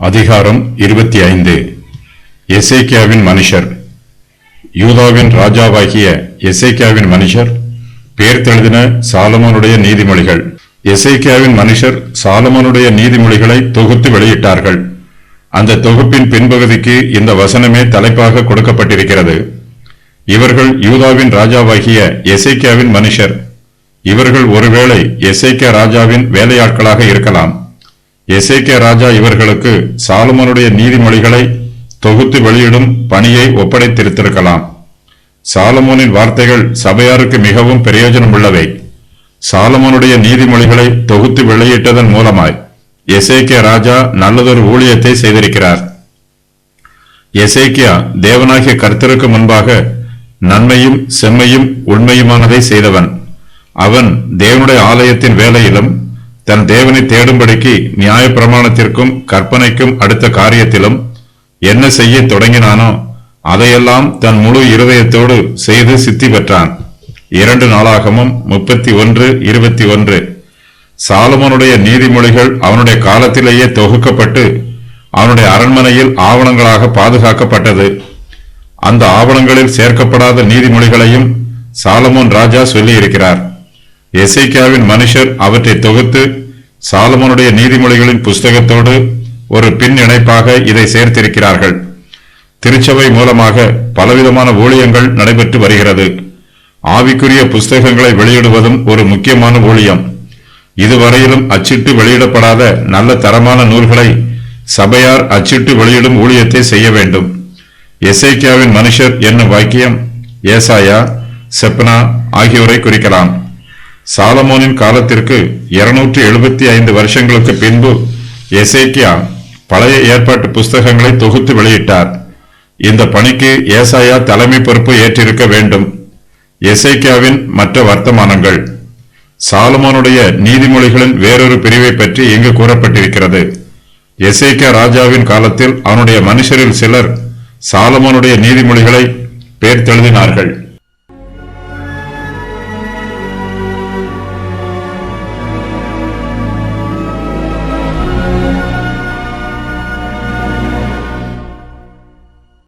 அதிகாரம் 25. எசேக்கியாவின் மனுஷர். யூதாவின் ராஜாவாகிய எசேக்கியாவின் மனுஷர் பேர்த்தெழுதின சாலமோனுடைய நீதிமொழிகள். எசேக்கியாவின் மனுஷர் சாலமோனுடைய நீதிமொழிகளை தொகுத்து வெளியிட்டார்கள். அந்த தொகுப்பின் பின்பகுதிக்கு இந்த வசனமே தலைப்பாக கொடுக்கப்பட்டிருக்கிறது. இவர்கள் யூதாவின் ராஜாவாகிய எசேக்கியாவின் மனுஷர். இவர்கள் ஒருவேளை எசேக்கியா ராஜாவின் வேலையாட்களாக இருக்கலாம். எசேக்கியா ராஜா இவர்களுக்கு சாலமோனுடைய நீதிமொழிகளை தொகுத்து வெளியிடும் பணியை ஒப்படைத்திருத்திருக்கலாம். சாலமோனின் வார்த்தைகள் சபையாருக்கு மிகவும் பிரயோஜனம் உள்ளவை. சாலமோனுடைய நீதிமொழிகளை தொகுத்து வெளியிட்டதன் மூலமாய் எசேக்கியா ராஜா நல்லதொரு ஊழியத்தை செய்திருக்கிறார். எசேக்கியா தேவனாகிய கர்த்தருக்கு முன்பாக நன்மையும் செம்மையும் உண்மையுமானதை செய்தவன். அவன் தேவனுடைய ஆலயத்தின் வேலையிலும் தன் தேவனை தேடும்படிக்கு நியாய பிரமாணத்திற்கும் கற்பனைக்கும் அடுத்த காரியத்திலும் என்ன செய்ய தொடங்கினானோ அதையெல்லாம் தன் முழு இருதயத்தோடு செய்து சித்தி பெற்றான். 2 நாளாகமம் 31:21. சாலமோனுடைய நீதிமொழிகள் அவனுடைய காலத்திலேயே தொகுக்கப்பட்டு அவனுடைய அரண்மனையில் ஆவணங்களாக பாதுகாக்கப்பட்டது. அந்த ஆவணங்களில் சேர்க்கப்படாத நீதிமொழிகளையும் சாலமோன் ராஜா சொல்லியிருக்கிறார். எசேக்கியாவின் மனுஷர் அவற்றை தொகுத்து சாலமோனுடைய நீதிமொழிகளின் புஸ்தகத்தோடு ஒரு பின் இணைப்பாக இதை சேர்த்திருக்கிறார்கள். திருச்சபை மூலமாக பலவிதமான ஊழியங்கள் நடைபெற்று வருகிறது. ஆவிக்குரிய புஸ்தகங்களை வெளியிடுவதும் ஒரு முக்கியமான ஊழியம். இதுவரையிலும் அச்சிட்டு வெளியிடப்படாத நல்ல தரமான நூல்களை சபையார் அச்சிட்டு வெளியிடும் ஊழியத்தை செய்ய வேண்டும். எசேக்கியாவின் மனுஷர் என்னும் வாக்கியம் ஏசாயா, செப்னா ஆகியோரை குறிக்கலாம். சாலமோனின் காலத்திற்கு 275 வருஷங்களுக்கு பின்பு எசேக்கியா பழைய ஏற்பாட்டு புஸ்தகங்களை தொகுத்து வெளியிட்டார். இந்த பணிக்கு ஏசாயா தலைமை பொறுப்பு ஏற்றிருக்க வேண்டும். எசேக்கியாவின் மற்ற வர்த்தமானங்கள். சாலமோனுடைய நீதிமொழிகளின் வேறொரு பிரிவை பற்றி இங்கு கூறப்பட்டிருக்கிறது. எசேக்கியா ராஜாவின் காலத்தில் அவனுடைய மனுஷரில் சிலர் சாலமோனுடைய நீதிமொழிகளை பேர்த்தெழுதினார்கள்.